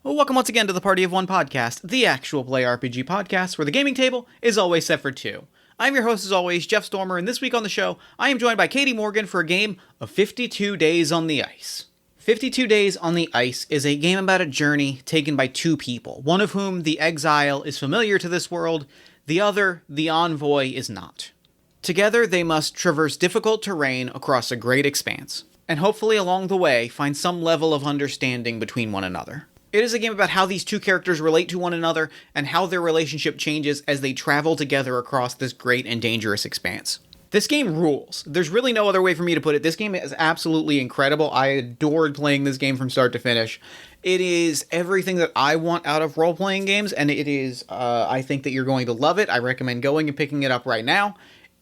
Well, welcome once again to the Party of One podcast, the actual play RPG podcast, where the gaming table is always set for two. I'm your host, as always, Jeff Stormer, and this week on the show, I am joined by Katy Morgan for a game of 52 Days on the Ice. 52 Days on the Ice is a game about a journey taken by two people, one of whom, the Exile, is familiar to this world, the other, the Envoy, is not. Together, they must traverse difficult terrain across a great expanse, and hopefully along the way, find some level of understanding between one another. It is a game about how these two characters relate to one another, and how their relationship changes as they travel together across this great and dangerous expanse. This game rules. There's really no other way for me to put it. This game is absolutely incredible. I adored playing this game from start to finish. It is everything that I want out of role-playing games, and it is, I think that you're going to love it. I recommend going and picking it up right now.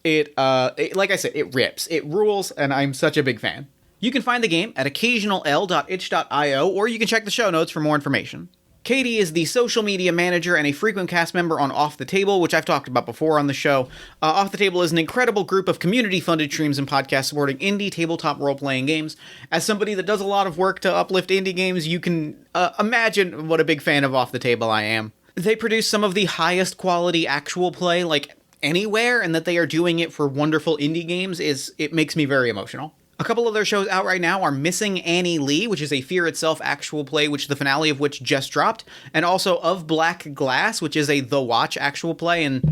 Like I said, it rips. It rules, and I'm such a big fan. You can find the game at occasional.itch.io, or you can check the show notes for more information. Katy is the social media manager and a frequent cast member on Off the Table, which I've talked about before on the show. Off the Table is an incredible group of community-funded streams and podcasts supporting indie tabletop role-playing games. As somebody that does a lot of work to uplift indie games, you can imagine what a big fan of Off the Table I am. They produce some of the highest quality actual play, like, anywhere, and that they are doing it for wonderful indie games it makes me very emotional. A couple of their shows out right now are Missing Annie Lee, which is a Fear Itself actual play, which the finale of which just dropped, and also Of Black Glass, which is a The Watch actual play, and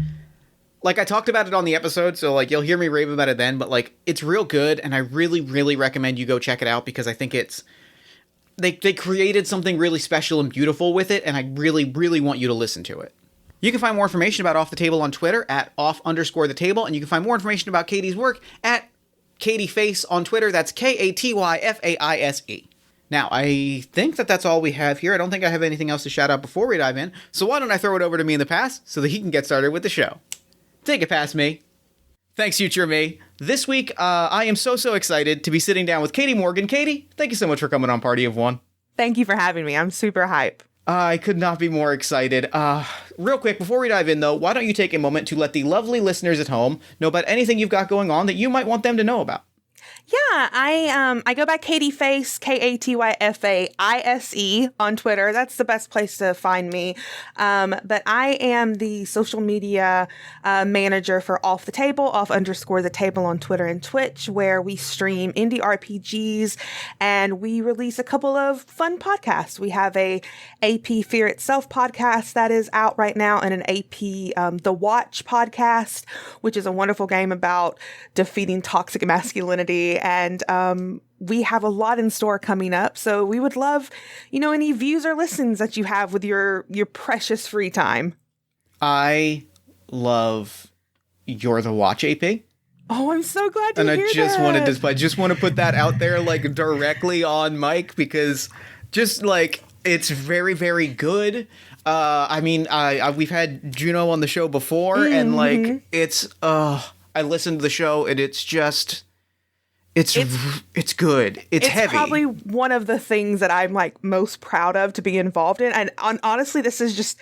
like I talked about it on the episode, so like you'll hear me rave about it then, but like it's real good, and I really, really recommend you go check it out because I think they created something really special and beautiful with it, and I really, really want you to listen to it. You can find more information about Off the Table on Twitter at off_the_table, and you can find more information about Katy's work at KatyFace on Twitter. That's KatyFaise. Now, I think that's all we have here. I don't think I have anything else to shout out before we dive in, so why don't I throw it over to me in the past so that he can get started with the show. Take it past me. Thanks, future me. This week, I am so excited to be sitting down with Katy Morgan. Katy, thank you so much for coming on Party of One. Thank you for having me. I'm super hype. I could not be more excited. Real quick, before we dive in, though, why don't you take a moment to let the lovely listeners at home know about anything you've got going on that you might want them to know about? Yeah, I go by KatyFace, KatyFaise on Twitter. That's the best place to find me. But I am the social media manager for Off the Table, off_the_table on Twitter and Twitch, where we stream indie RPGs and we release a couple of fun podcasts. We have a AP Fear Itself podcast that is out right now, and an AP The Watch podcast, which is a wonderful game about defeating toxic masculinity. And we have a lot in store coming up. So we would love, any views or listens that you have with your precious free time. I love You're the Watch AP. Oh, I'm so glad to hear that. And I just want to put that out there like directly on mic because just like it's very, very good. We've had Juno on the show before and like it's I listened to the show and it's just It's good. It's heavy. It's probably one of the things that I'm like most proud of to be involved in. And honestly, this is just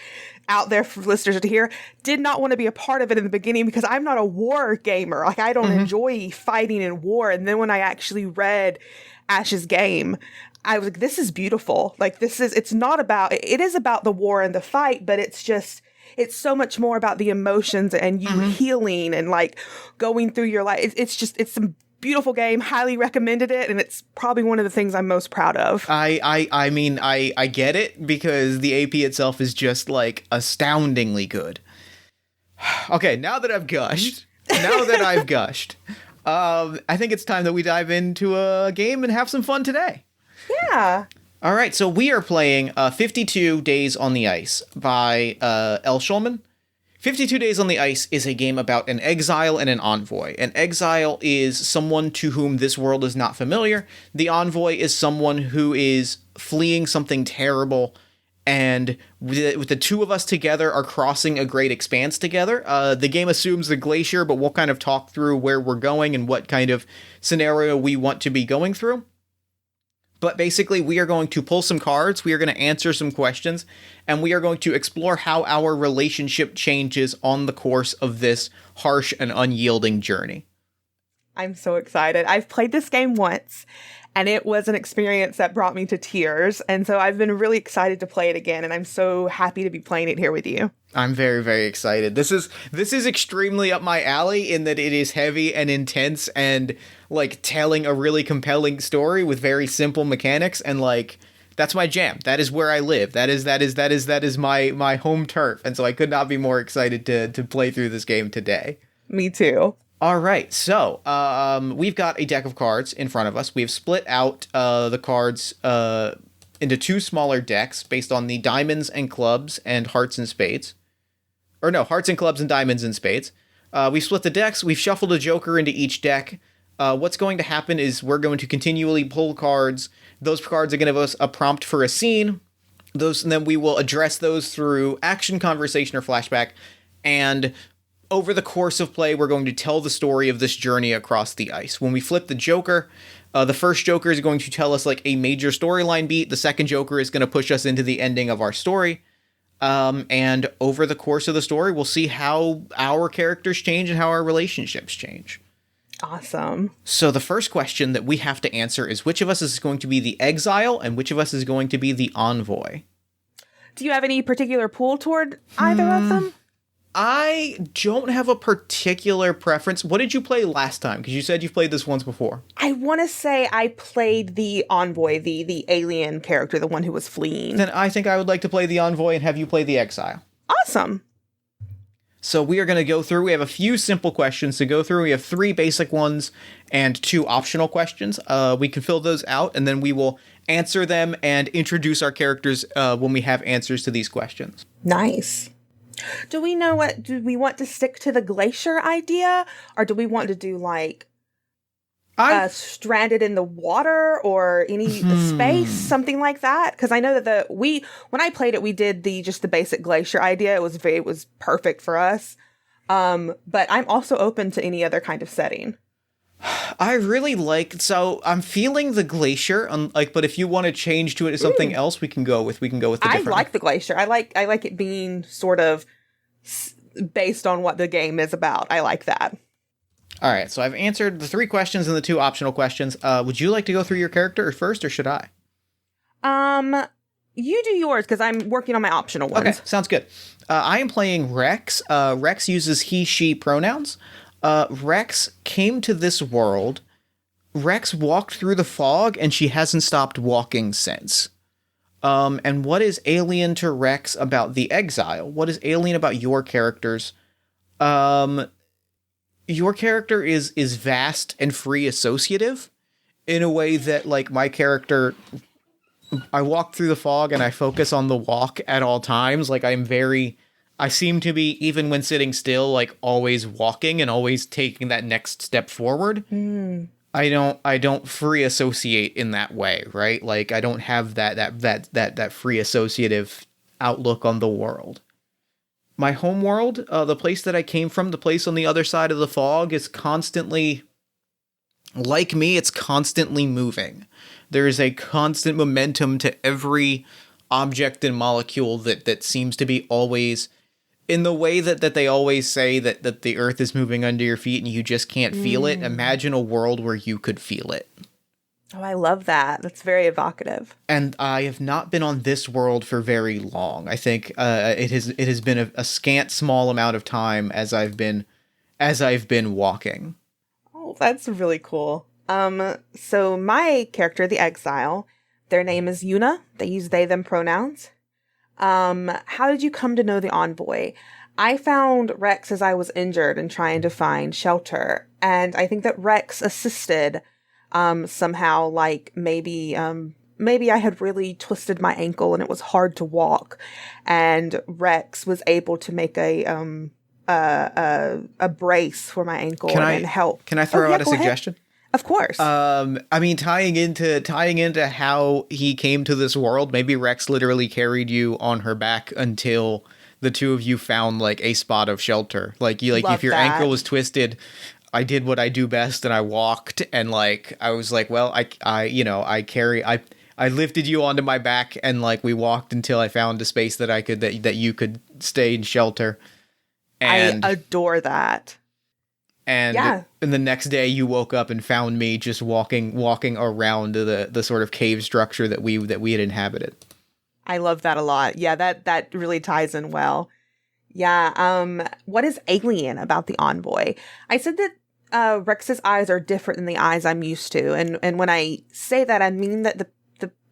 out there for listeners to hear. Did not want to be a part of it in the beginning because I'm not a war gamer. Like I don't enjoy fighting in war. And then when I actually read Ash's game, I was like, this is beautiful. Like it is about the war and the fight, but it's so much more about the emotions and you healing and like going through your life. It's some beautiful game, highly recommended it, and it's probably one of the things I'm most proud of. I get it because the AP itself is just like astoundingly good. Okay, now that I've gushed, I think it's time that we dive into a game and have some fun today. Yeah. All right, so we are playing 52 Days on the Ice by L. Schulman. 52 Days on the Ice is a game about an exile and an envoy. An exile is someone to whom this world is not familiar. The envoy is someone who is fleeing something terrible, and with the two of us together are crossing a great expanse together. The game assumes the glacier, but we'll kind of talk through where we're going and what kind of scenario we want to be going through. But basically, we are going to pull some cards, we are going to answer some questions, and we are going to explore how our relationship changes on the course of this harsh and unyielding journey. I'm so excited. I've played this game once, and it was an experience that brought me to tears. And so I've been really excited to play it again, and I'm so happy to be playing it here with you. I'm very, very excited. This is extremely up my alley in that it is heavy and intense and like telling a really compelling story with very simple mechanics, and like that's my jam. That is where I live. That is my home turf. And so I could not be more excited to play through this game today. Me too. All right, so we've got a deck of cards in front of us. We've split out the cards into two smaller decks based on the diamonds and clubs and hearts and spades. Or no, hearts and clubs and diamonds and spades. We've split the decks. We've shuffled a joker into each deck. What's going to happen is we're going to continually pull cards. Those cards are going to give us a prompt for a scene. And then we will address those through action, conversation, or flashback. And over the course of play, we're going to tell the story of this journey across the ice. When we flip the Joker, the first Joker is going to tell us like a major storyline beat. The second Joker is going to push us into the ending of our story. And over the course of the story, we'll see how our characters change and how our relationships change. Awesome. So the first question that we have to answer is which of us is going to be the Exile and which of us is going to be the Envoy? Do you have any particular pull toward either of them? I don't have a particular preference. What did you play last time? Because you said you've played this once before. I want to say I played the Envoy, the alien character, the one who was fleeing. Then I think I would like to play the Envoy and have you play the Exile. Awesome. So we are going to go through. We have a few simple questions to go through. We have 3 basic ones and 2 optional questions. We can fill those out, and then we will answer them and introduce our characters when we have answers to these questions. Nice. Do we want to stick to the glacier idea, or do we want to do like stranded in the water or any space, something like that? Because I know that when I played it, we did the basic glacier idea. It was perfect for us. But I'm also open to any other kind of setting. I really so I'm feeling the glacier, but if you want to change to it to something else, we can go with the different. I like the glacier. I like it being sort of based on what the game is about. I like that. All right, so I've answered the 3 questions and the 2 optional questions. Would you like to go through your character first, or should I? You do yours, because I'm working on my optional ones. Okay, sounds good. I am playing Rex. Rex uses he, she pronouns. Rex came to this world. Rex walked through the fog, and she hasn't stopped walking since. And what is alien to Rex about the Exile? What is alien about your characters? Your character is vast and free associative in a way that, like, my character, I walk through the fog and I focus on the walk at all times. Like, I seem to be, even when sitting still, like, always walking and always taking that next step forward. I don't free associate in that way, right? Like, I don't have that free associative outlook on the world. My home world, the place that I came from, the place on the other side of the fog, is constantly, like me, it's constantly moving. There is a constant momentum to every object and molecule that seems to be always, in the way that they always say that the earth is moving under your feet and you just can't feel it. Imagine a world where you could feel it. Oh, I love that. That's very evocative. And I have not been on this world for very long. I think it has been a scant small amount of time as I've been walking. Oh, that's really cool. So my character, the Exile, their name is Yuna. They use they them pronouns. How did you come to know the Envoy? I found Rex as I was injured and trying to find shelter, and I think that Rex assisted. Somehow, like maybe I had really twisted my ankle and it was hard to walk, and Rex was able to make a brace for my ankle and help. Can I throw out a suggestion? Ahead. Of course. I mean, tying into how he came to this world, maybe Rex literally carried you on her back until the two of you found like a spot of shelter. Like if your ankle was twisted, I did what I do best and I walked, and like I was like, well, I lifted you onto my back, and like we walked until I found a space that you could stay in shelter. And I adore that. And Yeah. the next day you woke up and found me just walking around the sort of cave structure that we had inhabited. I love that a lot. Yeah, that really ties in well. Yeah. What is alien about the Envoy? I said that Rex's eyes are different than the eyes I'm used to, and when I say that, I mean that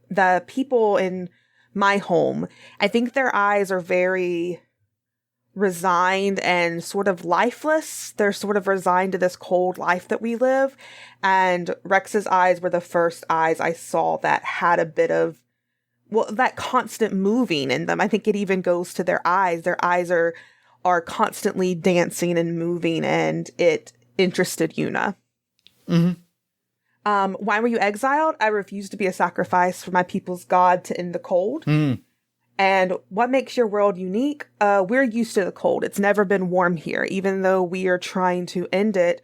the people in my home, I think their eyes are very resigned and sort of lifeless. They're sort of resigned to this cold life that we live. And Rex's eyes were the first eyes I saw that had a bit of, well, that constant moving in them. I think it even goes to their eyes. Their eyes are constantly dancing and moving, and it interested Yuna. Why were you exiled? I refused to be a sacrifice for my people's god to end the cold. And what makes your world unique? We're used to the cold. It's never been warm here. Even though we are trying to end it,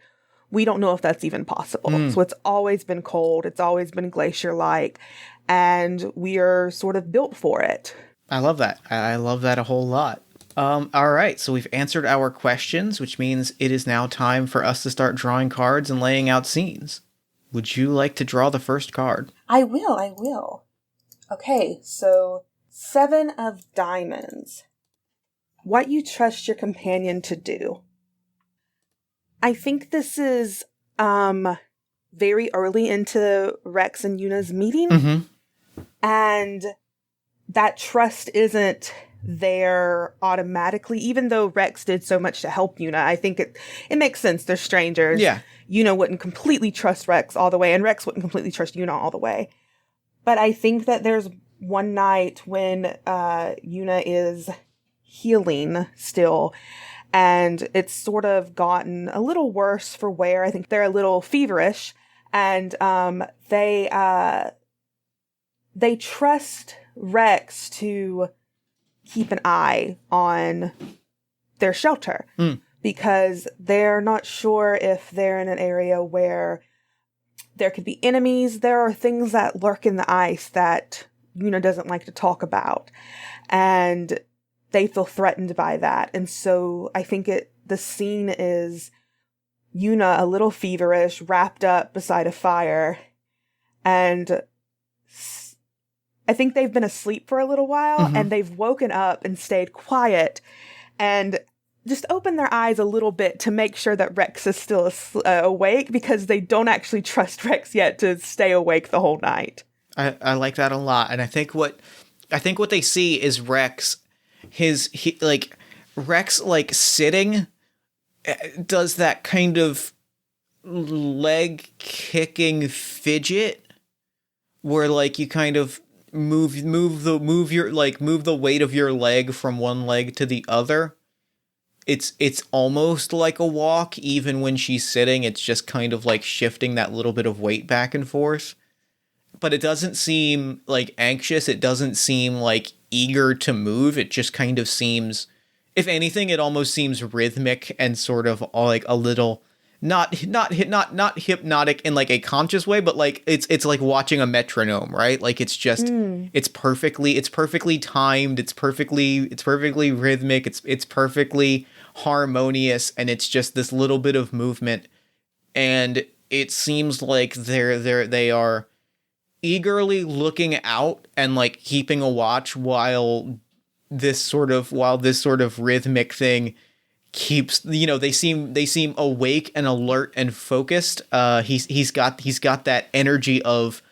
we don't know if that's even possible. So it's always been cold. It's always been glacier-like. And we are sort of built for it. I love that. I love that a whole lot. All right, so we've answered our questions, which means it is now time for us to start drawing cards and laying out scenes. Would you like to draw the first card? I will. Okay, so 7 of Diamonds. What you trust your companion to do. I think this is very early into Rex and Yuna's meeting. And that trust isn't there automatically, even though Rex did so much to help Yuna. I think it makes sense. They're strangers. Yeah. Yuna wouldn't completely trust Rex all the way, and Rex wouldn't completely trust Yuna all the way. But I think that there's one night when Yuna is healing still, and it's sort of gotten a little worse for wear. I think they're a little feverish, and they trust Rex to keep an eye on their shelter because they're not sure if they're in an area where there could be enemies. There are things that lurk in the ice that Yuna doesn't like to talk about, and they feel threatened by that. And so I think the scene is Yuna a little feverish, wrapped up beside a fire, and I think they've been asleep for a little while, and they've woken up and stayed quiet and just opened their eyes a little bit to make sure that Rex is still awake, because they don't actually trust Rex yet to stay awake the whole night. I like that a lot. And I think what they see is Rex, Rex sitting does that kind of leg kicking fidget where you kind of move the weight of your leg from one leg to the other. It's almost like a walk. Even when she's sitting, it's just kind of shifting that little bit of weight back and forth. But it doesn't seem anxious. It doesn't seem eager to move. It just kind of seems, if anything, it almost seems rhythmic and sort of a little not hypnotic in a conscious way, but it's like watching a metronome, right? It's just it's perfectly timed, it's perfectly rhythmic, it's perfectly harmonious, and it's just this little bit of movement, and it seems like they are eagerly looking out and keeping a watch while this sort of rhythmic thing keeps, they seem awake and alert and focused. He's got that energy of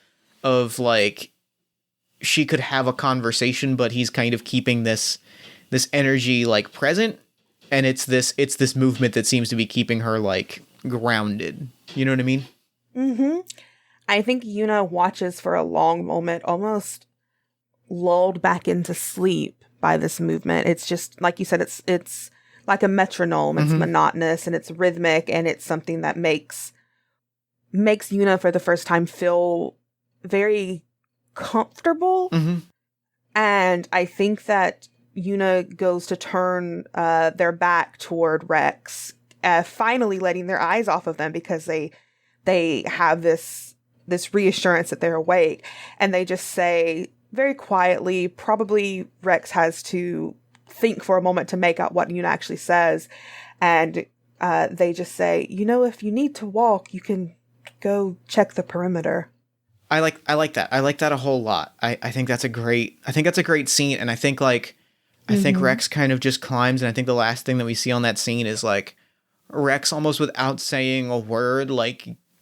she could have a conversation, but he's kind of keeping this energy present, and it's this movement that seems to be keeping her grounded. You know what I mean? I think Yuna watches for a long moment, almost lulled back into sleep by this movement. It's just, like you said, it's like a metronome. It's monotonous and it's rhythmic, and it's something that makes Yuna for the first time feel very comfortable. And I think that Yuna goes to turn their back toward Rex, finally letting their eyes off of them, because they have this reassurance that they're awake, and they just say very quietly, probably Rex has to think for a moment to make out what Yuna actually says, and they just say, if you need to walk, you can go check the perimeter. I like that. I like that a whole lot. I think that's a great scene. And I think I think Rex kind of just climbs. And I think the last thing that we see on that scene is Rex, almost without saying a word,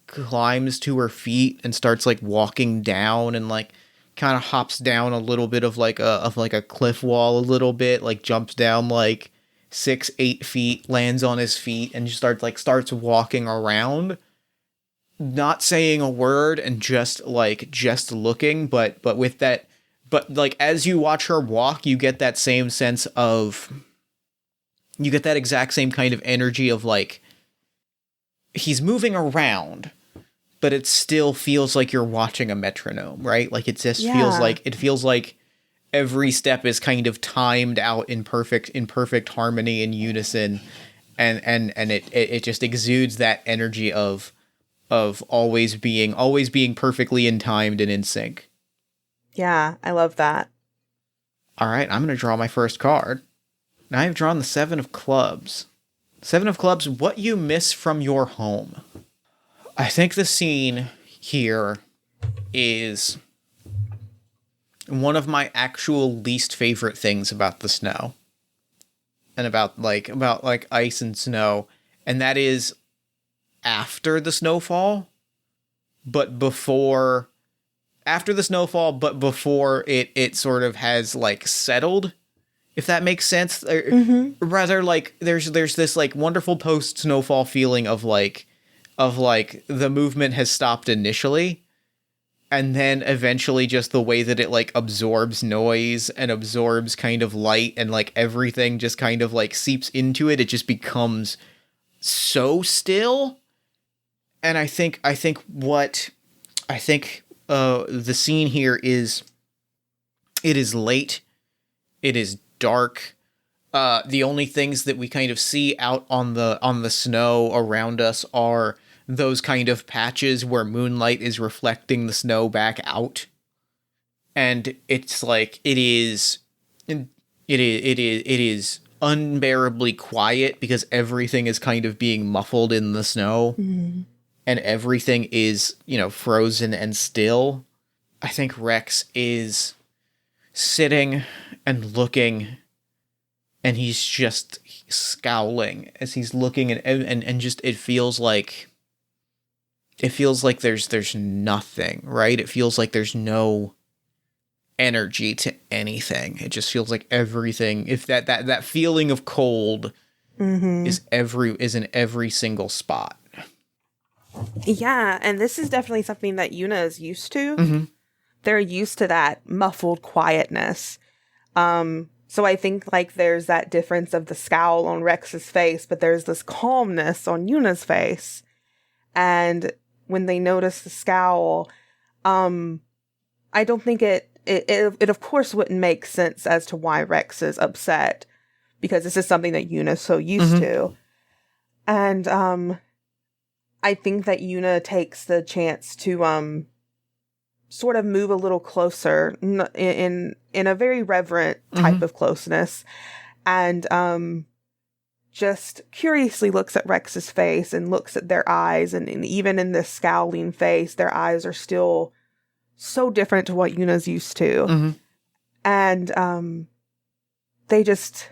climbs to her feet and starts walking down and kind of hops down a little bit of a cliff wall a little bit, jumps down 6-8 feet, lands on his feet and just starts walking around, not saying a word and just looking, but with that, as you watch her walk, you get that same sense of, you get that exact same kind of energy of he's moving around, but it still feels like you're watching a metronome, right? It just feels like every step is kind of timed out in perfect harmony and unison, and it just exudes that energy of always being perfectly in timed and in sync. Yeah, I love that. All right, I'm going to draw my first card. Now I've drawn the 7 of clubs. 7 of clubs, what you miss from your home. I think the scene here is one of my actual least favorite things about the snow. And about ice and snow. And that is after the snowfall, but before it sort of has settled, if that makes sense. Rather, there's this wonderful post snowfall feeling of the movement has stopped initially, and then eventually just the way that it absorbs noise and absorbs kind of light, and everything just kind of seeps into it. It just becomes so still. And I think the scene here is, it is late, it is dark. The only things that we kind of see out on the snow around us are those kind of patches where moonlight is reflecting the snow back out. And it's it is unbearably quiet because everything is kind of being muffled in the snow. Mm-hmm. And everything is, frozen and still. I think Rex is sitting and looking, and he's just scowling as he's looking, and just it feels like there's nothing, right? It feels like there's no energy to anything. It just feels like everything, if that feeling of cold is in every single spot. Yeah, and this is definitely something that Yuna is used to. They're used to that muffled quietness. So I think there's that difference of the scowl on Rex's face, but there's this calmness on Yuna's face. And when they notice the scowl, I don't think it of course wouldn't make sense as to why Rex is upset, because this is something that Yuna's so used to. And I think that Yuna takes the chance to sort of move a little closer in a very reverent type of closeness, and just curiously looks at Rex's face and looks at their eyes, and even in this scowling face, their eyes are still so different to what Yuna's used to. And they just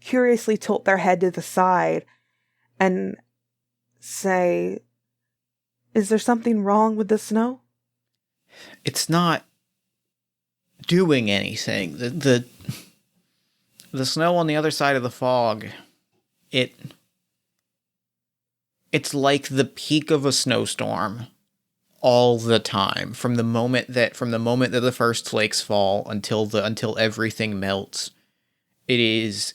curiously tilt their head to the side and say, "Is there something wrong with the snow?" It's not doing anything. The snow on the other side of the fog, it's like the peak of a snowstorm all the time, from the moment that the first flakes fall until everything melts. It is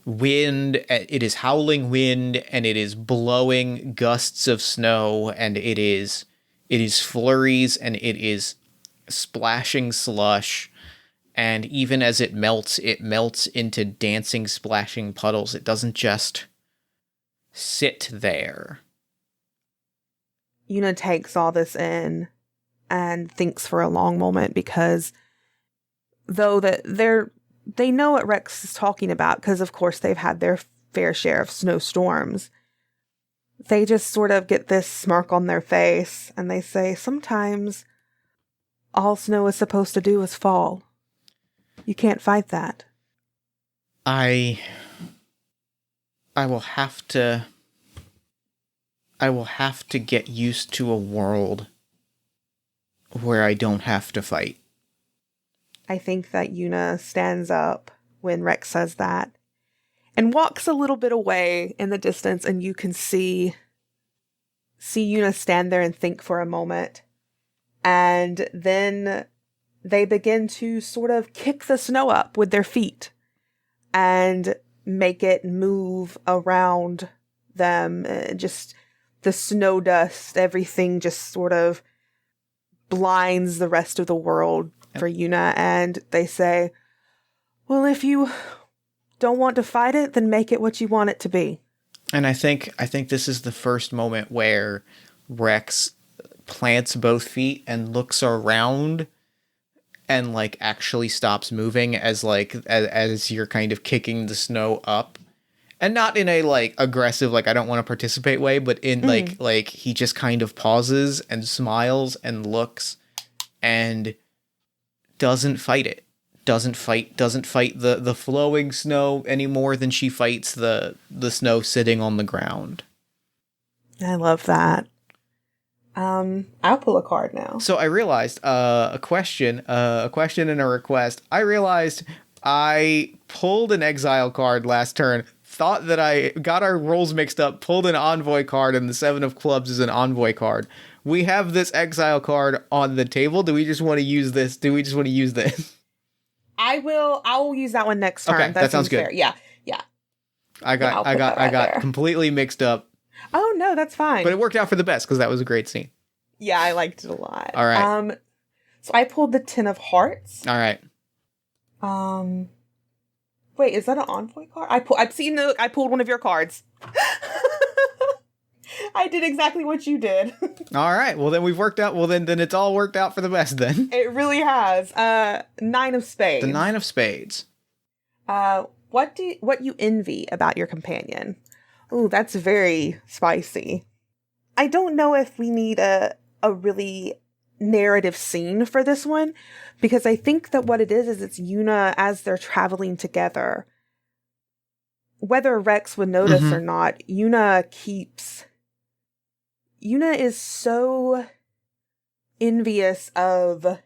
wind, it is howling wind, and it is blowing gusts of snow, and it is flurries, and it is splashing slush, and even as it melts into dancing, splashing puddles. It doesn't just sit there. Yuna takes all this in and thinks for a long moment, because though that they know what Rex is talking about, because of course they've had their fair share of snowstorms. They just sort of get this smirk on their face, and they say, sometimes all snow is supposed to do is fall. You can't fight that. I will have to get used to a world where I don't have to fight. I think that Yuna stands up when Rex says that and walks a little bit away in the distance, and you can see Yuna stand there and think for a moment. And then they begin to sort of kick the snow up with their feet and make it move around them. Just the snow dust, everything just sort of blinds the rest of the world for Yuna. And they say, well, if you don't want to fight it, then make it what you want it to be. And I think this is the first moment where Rex plants both feet and looks around and like actually stops moving as you're kind of kicking the snow up. And not in a like aggressive, like I don't want to participate way, but in like he just kind of pauses and smiles and looks and doesn't fight it. Doesn't fight the flowing snow any more than she fights the snow sitting on the ground. I love that. I'll pull a card now. So I realized a question and a request. I realized I pulled an Exile card last turn, thought that I got our rolls mixed up, pulled an Envoy card, and the 7 of Clubs is an Envoy card. We have this Exile card on the table. Do we just want to use this? I will use that one next turn. Okay, that sounds good. Fair. Yeah. I got completely mixed up. Oh no, that's fine. But it worked out for the best because that was a great scene. Yeah, I liked it a lot. All right. So I pulled the 10 of Hearts. All right. Wait, is that an Envoy card? I pulled one of your cards. I did exactly what you did. All right. Well, then we've worked out. Well, then it's all worked out for the best then. It really has. 9 of Spades. The 9 of Spades. What you envy about your companion? Ooh, that's very spicy. I don't know if we need a really narrative scene for this one, because I think that what it is it's Yuna as they're traveling together. Whether Rex would notice or not, Yuna is so envious of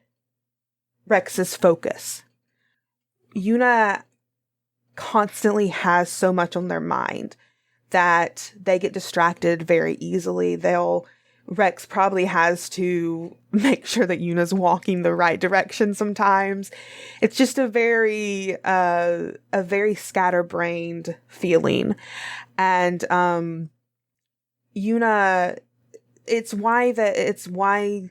Rex's focus. Yuna constantly has so much on their mind that they get distracted very easily. Rex probably has to make sure that Yuna's walking the right direction sometimes. It's just a very scatterbrained feeling. And Yuna, it's why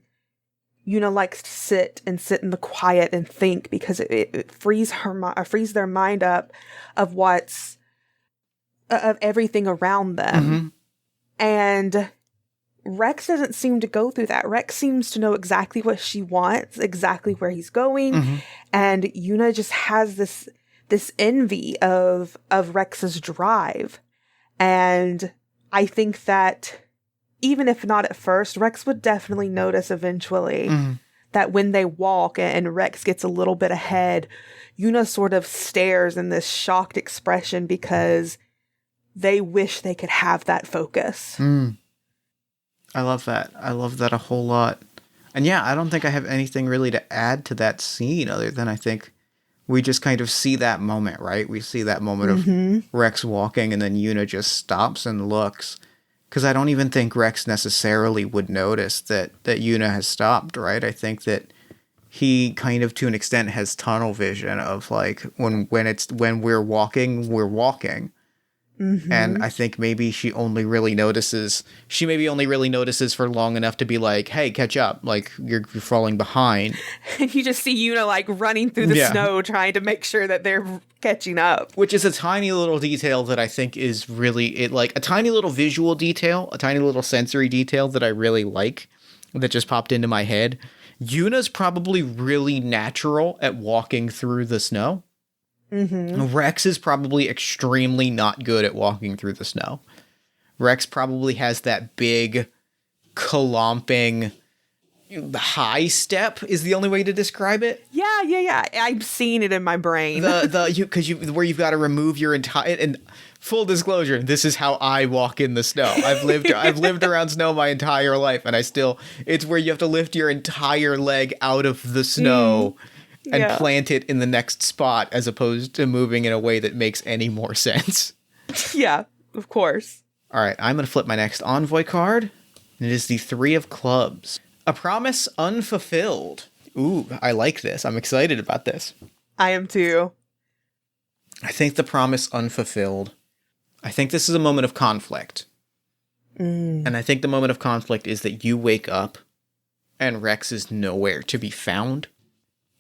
Yuna likes to sit in the quiet and think, because it frees their mind up of of everything around them. And Rex doesn't seem to go through that. Rex seems to know exactly what she wants, exactly where he's going. And Yuna just has this envy of Rex's drive. And I think that even if not at first, Rex would definitely notice eventually that when they walk and Rex gets a little bit ahead, Yuna sort of stares in this shocked expression because they wish they could have that focus. I love that. I love that a whole lot. And yeah, I don't think I have anything really to add to that scene other than I think we just kind of see that moment, right? We see that moment of Rex walking and then Yuna just stops and looks. Because I don't even think Rex necessarily would notice that Yuna has stopped, right? I think that he kind of, to an extent, has tunnel vision of like when we're walking, we're walking. And I think maybe she maybe only really notices for long enough to be like, hey, catch up. Like, you're falling behind. And you just see Yuna like running through the snow trying to make sure that they're catching up. Which is a tiny little detail that I think is really, like a tiny little visual detail, a tiny little sensory detail that I really like, that just popped into my head. Yuna's probably really natural at walking through the snow. Rex is probably extremely not good at walking through the snow. Rex probably has that big, clomping, high step is the only way to describe it. Yeah. I've seen it in my brain. Where you've got to remove your entire, and full disclosure, this is how I walk in the snow. I've lived around snow my entire life, and it's where you have to lift your entire leg out of the snow and plant it in the next spot, as opposed to moving in a way that makes any more sense. Yeah, of course. All right, I'm going to flip my next Envoy card. And it is the 3 of Clubs. A promise unfulfilled. Ooh, I like this. I'm excited about this. I am too. I think the promise unfulfilled. I think this is a moment of conflict. And I think the moment of conflict is that you wake up and Rex is nowhere to be found.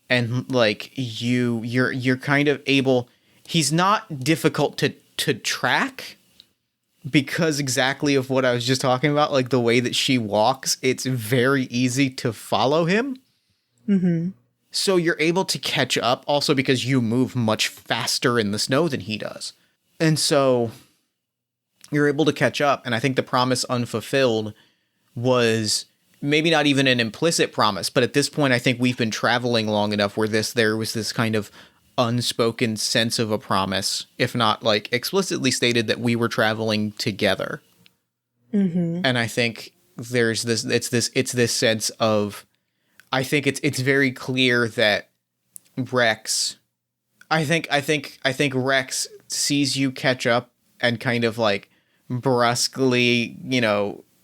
And like you're kind of able, he's not difficult to track because exactly of what I was just talking about, like the way that she walks, it's very easy to follow him. So you're able to catch up also because you move much faster in the snow than he does. And so you're able to catch up. And I think the promise unfulfilled was maybe not even an implicit promise, but at this point, I think we've been traveling long enough where there was this kind of unspoken sense of a promise, if not like explicitly stated, that we were traveling together. And I think there's it's this sense of, I think it's very clear that Rex, I think Rex sees you catch up and kind of like brusquely,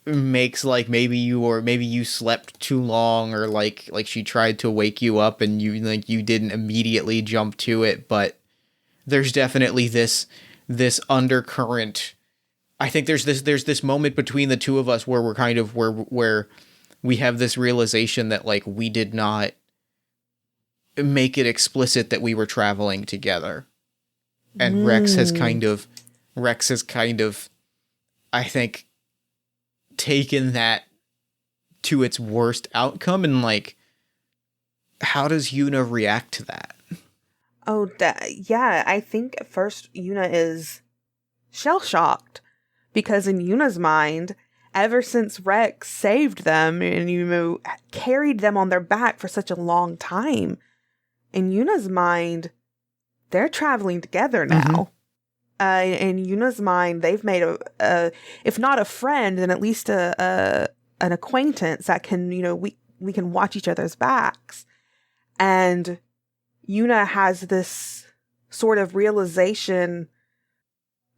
makes like maybe you slept too long, or like she tried to wake you up and you didn't immediately jump to it, but there's definitely this undercurrent. I think there's this moment between the two of us where we're kind of where we have this realization that like we did not make it explicit that we were traveling together, and Rex has kind of I think taken that to its worst outcome. And like, how does Yuna react to that? Yeah, I think at first Yuna is shell-shocked, because in Yuna's mind, ever since Rex saved them and carried them on their back for such a long time, in Yuna's mind, they're traveling together now. In Yuna's mind, they've made if not a friend, then at least an acquaintance that can, we can watch each other's backs. And Yuna has this sort of realization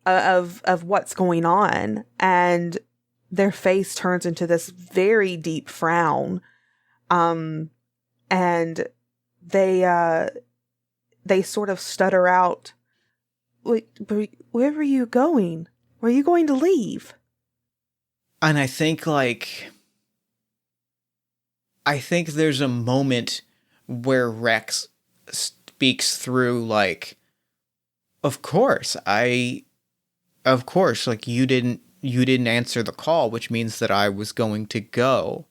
of what's going on, and their face turns into this very deep frown. And they sort of stutter out, "Wait, where were you going? Were you going to leave?" And I think there's a moment where Rex speaks through like, of course, like you didn't answer the call, which means that I was going to go.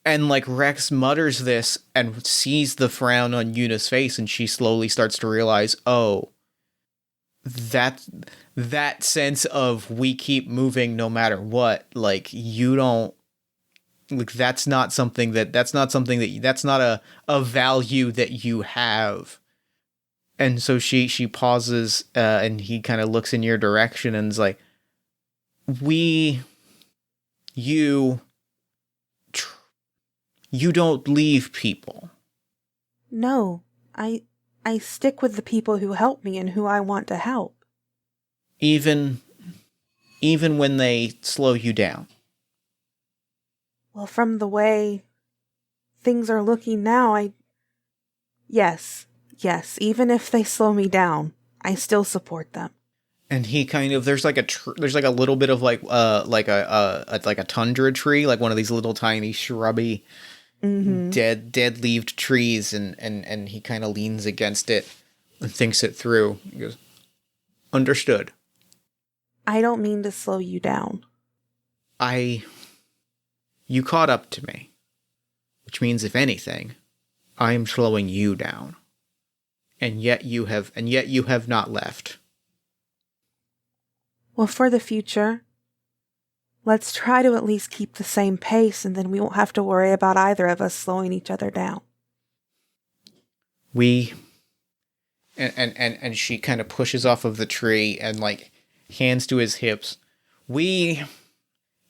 And like Rex mutters this and sees the frown on Yuna's face, and she slowly starts to realize, oh, that sense of we keep moving no matter what, like you don't, like that's not a value that you have. And so she pauses, and he kind of looks in your direction and is like, you don't leave people. No, I stick with the people who help me and who I want to help. Even when they slow you down. Well, from the way things are looking now, yes, even if they slow me down, I still support them. And he kind of, there's like a little bit of like a tundra tree, like one of these little tiny shrubby, dead leaved trees, and he kind of leans against it and thinks it through. He goes, understood. I don't mean to slow you down. You caught up to me, which means if anything, I am slowing you down. and yet you have not left. Well, for the future, let's try to at least keep the same pace, and then we won't have to worry about either of us slowing each other down. We and she kind of pushes off of the tree and like hands to his hips. We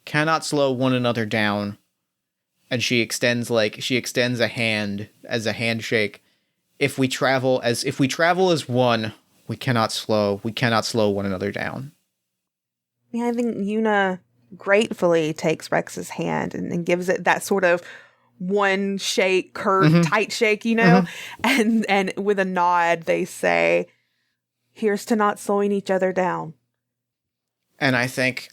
cannot slow one another down. And she extends a hand as a handshake. If we travel as one, we cannot slow one another down. Yeah, I think Yuna gratefully takes Rex's hand and gives it that sort of one shake, curved, tight shake, and with a nod, they say, "Here's to not slowing each other down." And I think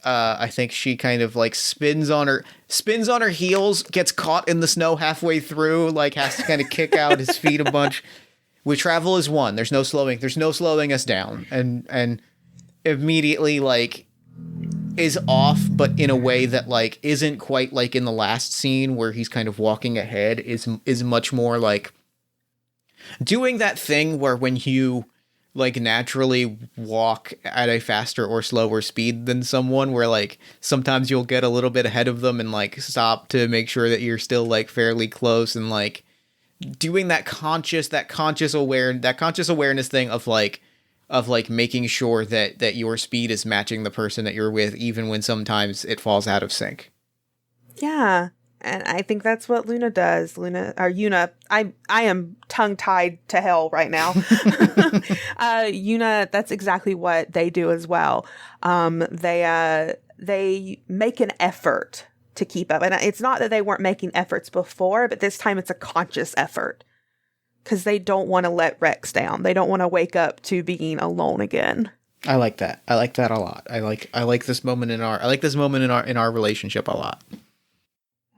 she kind of like spins on her heels, gets caught in the snow halfway through, like has to kind of kick out his feet a bunch. We travel as one. There's no slowing us down. And immediately like is off, but in a way that like isn't quite like in the last scene where he's kind of walking ahead, is much more like doing that thing where when you like naturally walk at a faster or slower speed than someone, where like sometimes you'll get a little bit ahead of them and like stop to make sure that you're still like fairly close, and like doing that conscious awareness thing of like making sure that your speed is matching the person that you're with, even when sometimes it falls out of sync. Yeah. And I think that's what Luna does. Yuna, I am tongue-tied to hell right now. Yuna, that's exactly what they do as well. They make an effort to keep up. And it's not that they weren't making efforts before, but this time it's a conscious effort. Because they don't want to let Rex down. They don't want to wake up to being alone again. I like that. I like that a lot. I like this moment in our relationship a lot.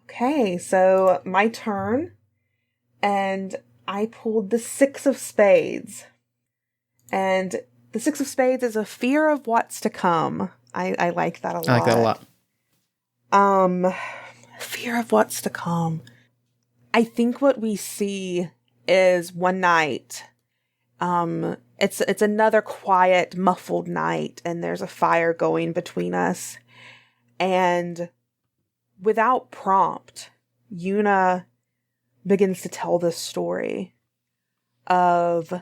Okay, so my turn, and I pulled the 6 of Spades. And the 6 of Spades is a fear of what's to come. I like that a lot. I like that a lot. Fear of what's to come. I think what we see is one night. It's another quiet, muffled night, and there's a fire going between us. And without prompt, Yuna begins to tell this story of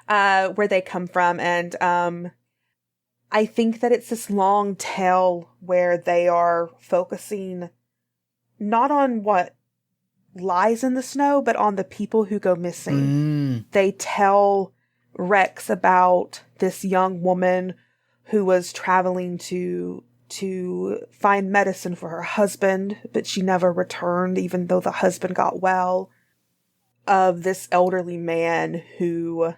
where they come from. And I think that it's this long tale where they are focusing not on what lies in the snow, but on the people who go missing. They tell Rex about this young woman who was traveling to find medicine for her husband, but she never returned, even though the husband got well. Of this elderly man who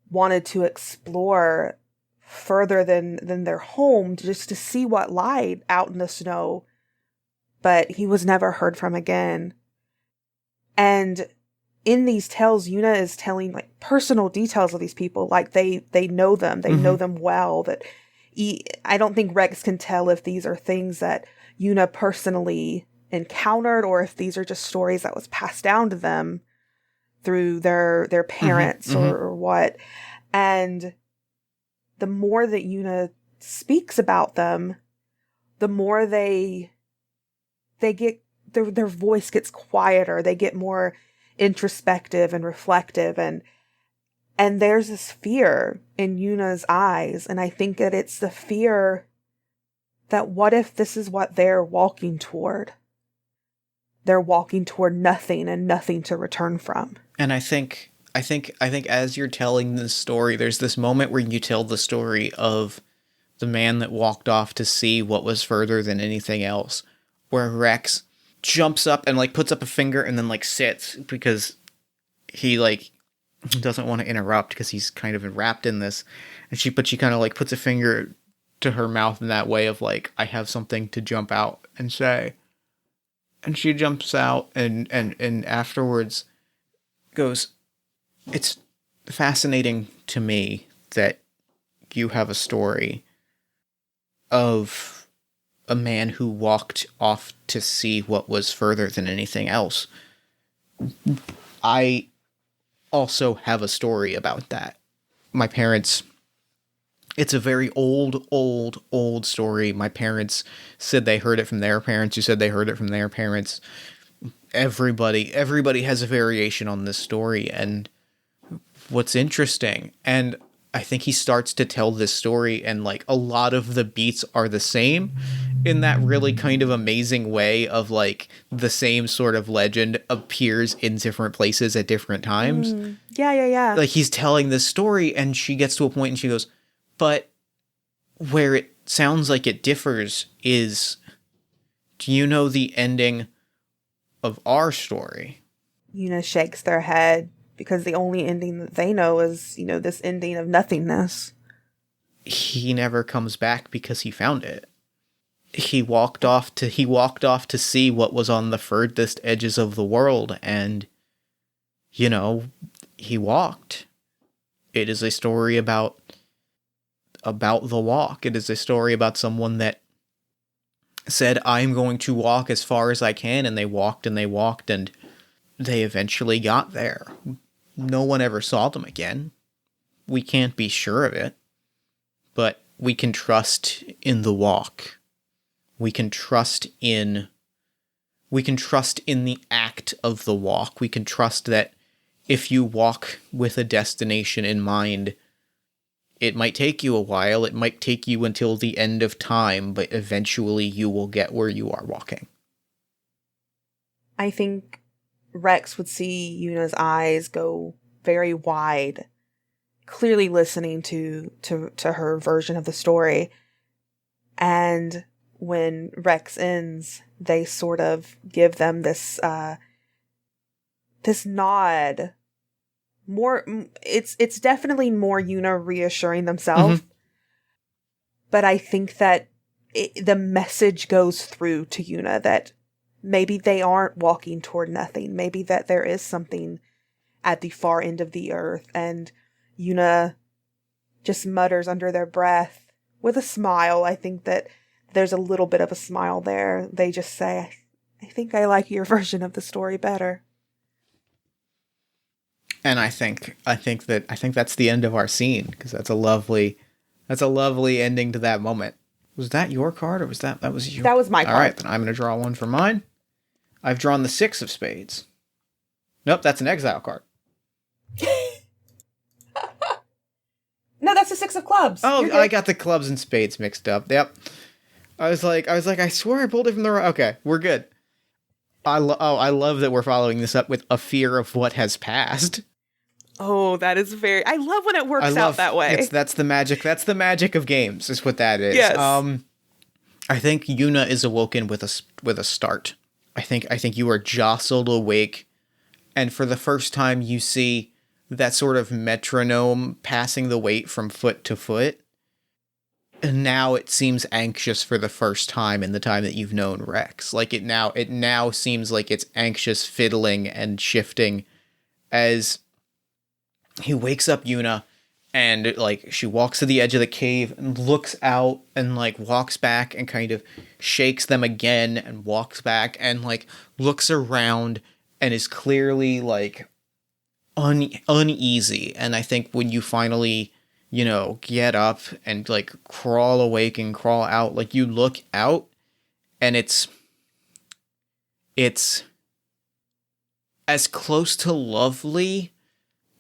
wanted to explore further than their home just to see what lied out in the snow, but he was never heard from again. And in these tales, Yuna is telling like personal details of these people, like they know them, know them well, that I don't think Rex can tell if these are things that Yuna personally encountered or if these are just stories that was passed down to them through their parents or what. And the more that Yuna speaks about them, the more they get their voice gets quieter. They get more introspective and reflective, and there's this fear in Yuna's eyes. And I think that it's the fear that what if this is what they're walking toward? They're walking toward nothing and nothing to return from. And I think as you're telling this story, there's this moment where you tell the story of the man that walked off to see what was further than anything else, where Rex jumps up and like puts up a finger and then like sits because he like doesn't want to interrupt because he's kind of enwrapped in this. And she kind of like puts a finger to her mouth in that way of like, I have something to jump out and say. And she jumps out and afterwards goes, it's fascinating to me that you have a story of a man who walked off to see what was further than anything else. I also have a story about that. My parents, it's a very old story. My parents said they heard it from their parents, who said they heard it from their parents. Everybody has a variation on this story. And what's interesting, and I think he starts to tell this story, and like a lot of the beats are the same in that really kind of amazing way of like the same sort of legend appears in different places at different times. Yeah. Like he's telling this story, and she gets to a point and she goes, but where it sounds like it differs is, do you know the ending of our story? Yuna shakes their head, because the only ending that they know is, this ending of nothingness. He never comes back because he found it. He walked off to see what was on the furthest edges of the world, and, he walked. It is a story about the walk. It is a story about someone that said, I'm going to walk as far as I can, and they walked, and they eventually got there. No one ever saw them again. We can't be sure of it, but we can trust in the walk. We can trust in the act of the walk. We can trust that if you walk with a destination in mind, it might take you a while, it might take you until the end of time, but eventually you will get where you are walking. I think Rex would see Yuna's eyes go very wide, clearly listening to her version of the story. And when Rex ends, they sort of give them this nod. It's definitely more Yuna reassuring themselves. Mm-hmm. But I think that the message goes through to Yuna that maybe they aren't walking toward nothing. Maybe that there is something at the far end of the earth. And Yuna just mutters under their breath with a smile. I think that there's a little bit of a smile there. They just say, I think I like your version of the story better. And I think that's the end of our scene, because that's a lovely ending to that moment. Was that your card, or was that was you? That was my card. All right, then I'm going to draw one for mine. I've drawn the 6 of spades. Nope, that's an exile card. No, that's a 6 of clubs. Oh, I got the clubs and spades mixed up. Yep. I was like, I swear I pulled it from the right. Okay, we're good. I love that we're following this up with a fear of what has passed. Oh, that is I love when it works out that way. That's the magic. That's the magic of games, is what that is. Yes. I think Yuna is awoken with a start. I think you are jostled awake, and for the first time you see that sort of metronome passing the weight from foot to foot. And now it seems anxious for the first time in the time that you've known Rex. Like it now seems like it's anxious fiddling and shifting as he wakes up Yuna, and like she walks to the edge of the cave and looks out and like walks back and kind of shakes them again and walks back and like looks around and is clearly like uneasy. And I think when you finally, get up and like crawl awake and crawl out, like you look out and it's as close to lovely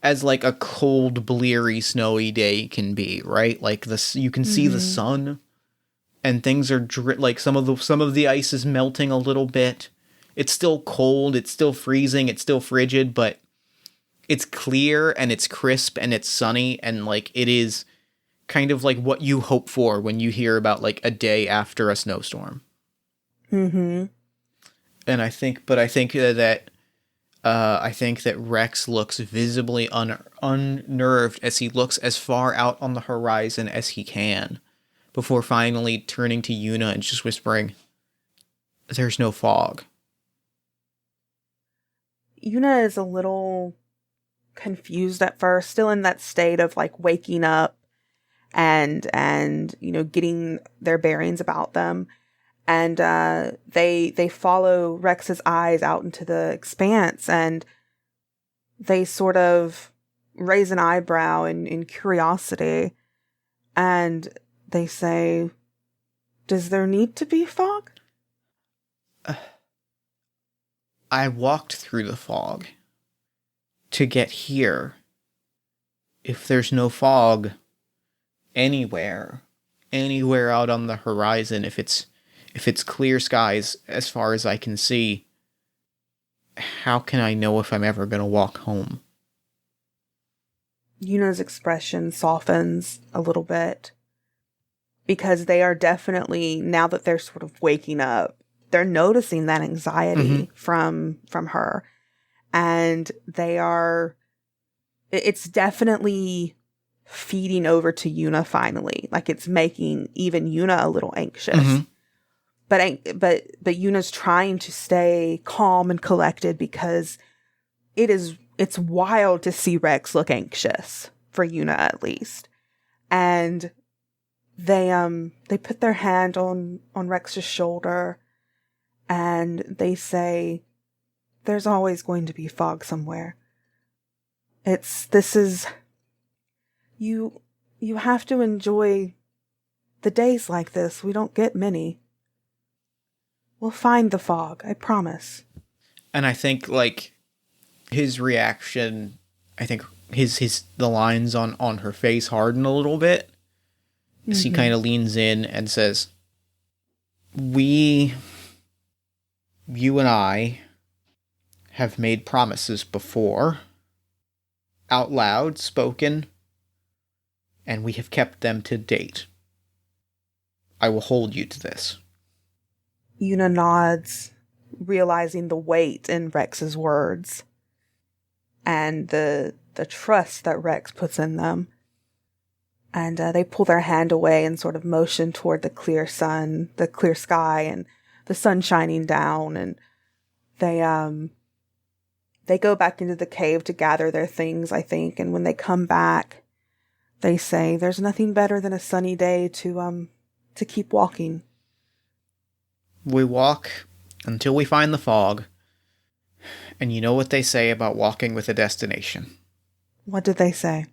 as like a cold, bleary, snowy day can be, right? Like you can see the sun, and things are like some of the ice is melting a little bit. It's still cold, it's still freezing, it's still frigid, but it's clear and it's crisp and it's sunny, and like it is kind of like what you hope for when you hear about like a day after a snowstorm. Mm-hmm. And I think that Rex looks visibly unnerved as he looks as far out on the horizon as he can, before finally turning to Yuna and just whispering, "There's no fog." Yuna is a little confused at first, still in that state of like waking up and getting their bearings about them. And they follow Rex's eyes out into the expanse, and they sort of raise an eyebrow in curiosity, and they say, "Does there need to be fog?" I walked through the fog to get here. If there's no fog anywhere out on the horizon, if it's clear skies as far as I can see, how can I know if I'm ever going to walk home? Yuna's expression softens a little bit, because they are definitely, now that they're sort of waking up, they're noticing that anxiety from her. And it's definitely feeding over to Yuna finally. Like, it's making even Yuna a little anxious. But Yuna's trying to stay calm and collected, because it's wild to see Rex look anxious, for Yuna at least. And they put their hand on Rex's shoulder, and they say, "There's always going to be fog somewhere. You have to enjoy the days like this. We don't get many. We'll find the fog, I promise." And I think, like, his reaction, I think the lines on her face harden a little bit as he kind of leans in and says, you and I have made promises before, out loud, spoken, and we have kept them to date. I will hold you to this. Yuna nods, realizing the weight in Rex's words and the trust that Rex puts in them. And they pull their hand away and sort of motion toward the clear sun, the clear sky, and the sun shining down. And they go back into the cave to gather their things, I think. And when they come back, they say, "There's nothing better than a sunny day to keep walking." We walk until we find the fog. And you know what they say about walking with a destination. What did they say?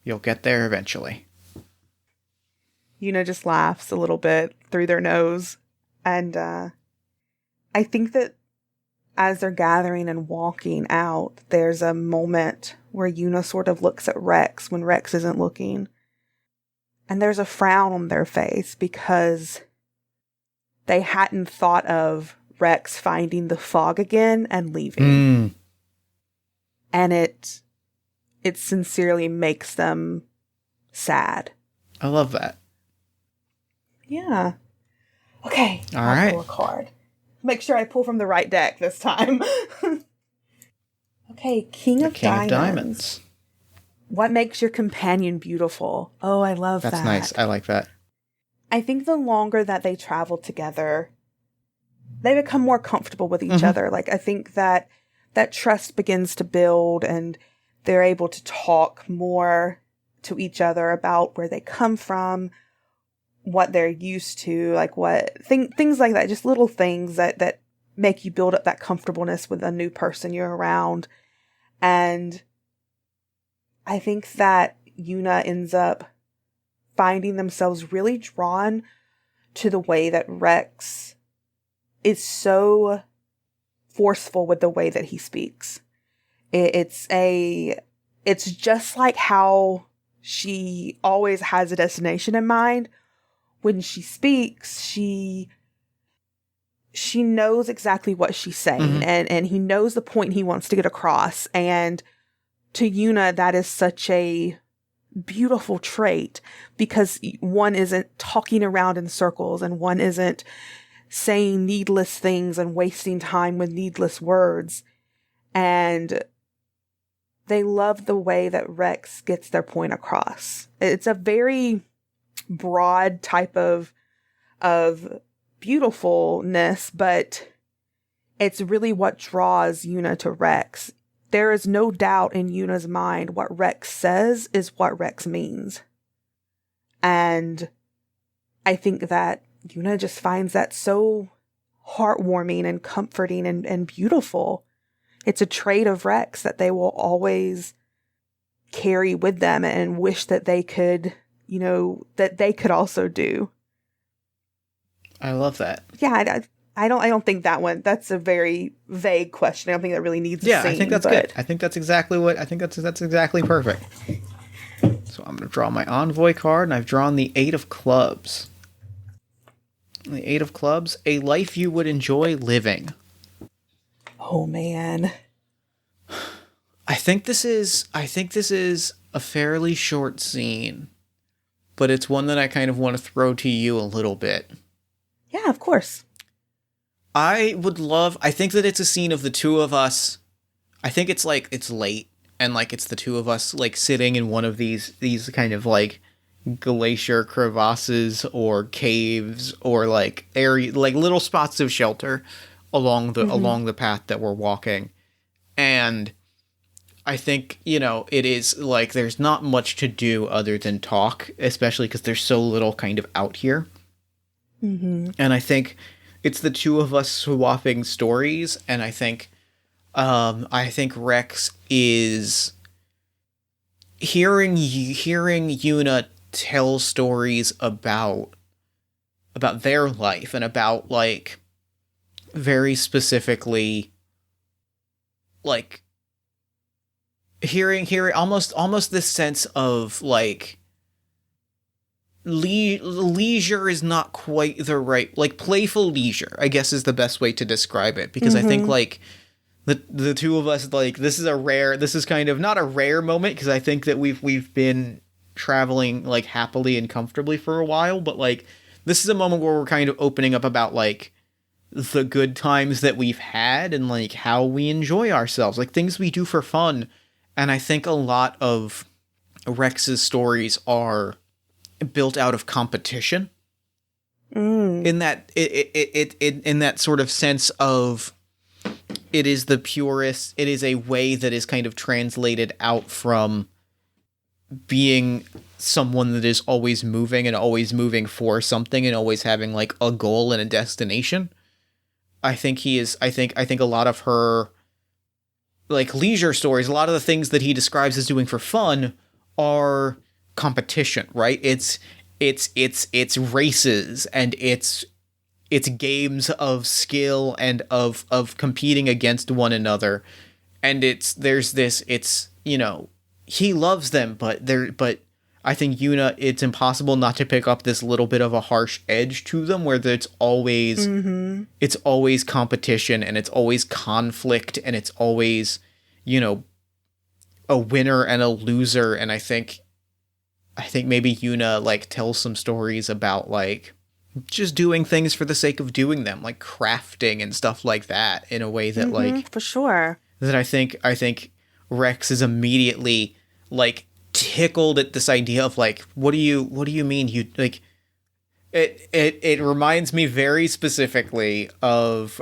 You'll get there eventually. Yuna just laughs a little bit through their nose. And I think that as they're gathering and walking out, there's a moment where Yuna sort of looks at Rex when Rex isn't looking. And there's a frown on their face, because they hadn't thought of Rex finding the fog again and leaving. And it sincerely makes them sad. I love that. Yeah. Okay. All I'll right. pull a card. Make sure I pull from the right deck this time. Okay, King of Diamonds. What makes your companion beautiful? Oh, I love that. That's nice. I like that. I think the longer that they travel together, they become more comfortable with each other. Like, I think that trust begins to build, and they're able to talk more to each other about where they come from, what they're used to, like things like that. Just little things that make you build up that comfortableness with a new person you're around. And I think that Yuna ends up finding themselves really drawn to the way that Rex is so forceful with the way that he speaks. It's just like how she always has a destination in mind. When she speaks, she knows exactly what she's saying, and he knows the point he wants to get across. And to Yuna, that is such a beautiful trait, because one isn't talking around in circles, and one isn't saying needless things and wasting time with needless words. And they love the way that Rex gets their point across. It's a very broad type of beautifulness, but it's really what draws Yuna to Rex. There is no doubt in Yuna's mind what Rex says is what Rex means. And I think that Yuna just finds that so heartwarming and comforting and beautiful. it's a trait of Rex that they will always carry with them and wish that they could, that they could also do. I love that. Yeah, I don't think that's a very vague question. I don't think that really needs a scene. I think that's good. I think that's exactly perfect. So I'm going to draw my Envoy card, and I've drawn the 8 of Clubs. The 8 of Clubs, a life you would enjoy living. Oh man. I think this is a fairly short scene, but it's one that I kind of want to throw to you a little bit. Yeah, of course. I think that it's a scene of the two of us. I think it's late, and it's the two of us sitting in one of these kind of glacier crevasses or caves or area, little spots of shelter along the path that we're walking. And I think, it is there's not much to do other than talk, especially because there's so little kind of out here. Mm-hmm. And I think it's the two of us swapping stories, and I think Rex is hearing Yuna tell stories about their life and about very specifically hearing almost this sense of leisure is not quite the right, playful leisure, I guess is the best way to describe it, because I think the two of us, this is kind of not a rare moment, because I think that we've been traveling happily and comfortably for a while, but this is a moment where we're kind of opening up about the good times that we've had and how we enjoy ourselves, things we do for fun. And I think a lot of Rex's stories are built out of competition. In that in that sort of sense of it is the purest, it is a way that is kind of translated out from being someone that is always moving for something and always having a goal and a destination. I think a lot of her leisure stories, a lot of the things that he describes as doing for fun are competition, right? It's races, and it's games of skill and of competing against one another. And he loves them, but I think Yuna, it's impossible not to pick up this little bit of a harsh edge to them, where it's always competition, and it's always conflict, and it's always, a winner and a loser. And I think maybe Yuna tells some stories about just doing things for the sake of doing them, crafting and stuff like that, in a way that for sure, that I think Rex is immediately tickled at this idea of what do you mean you it reminds me very specifically of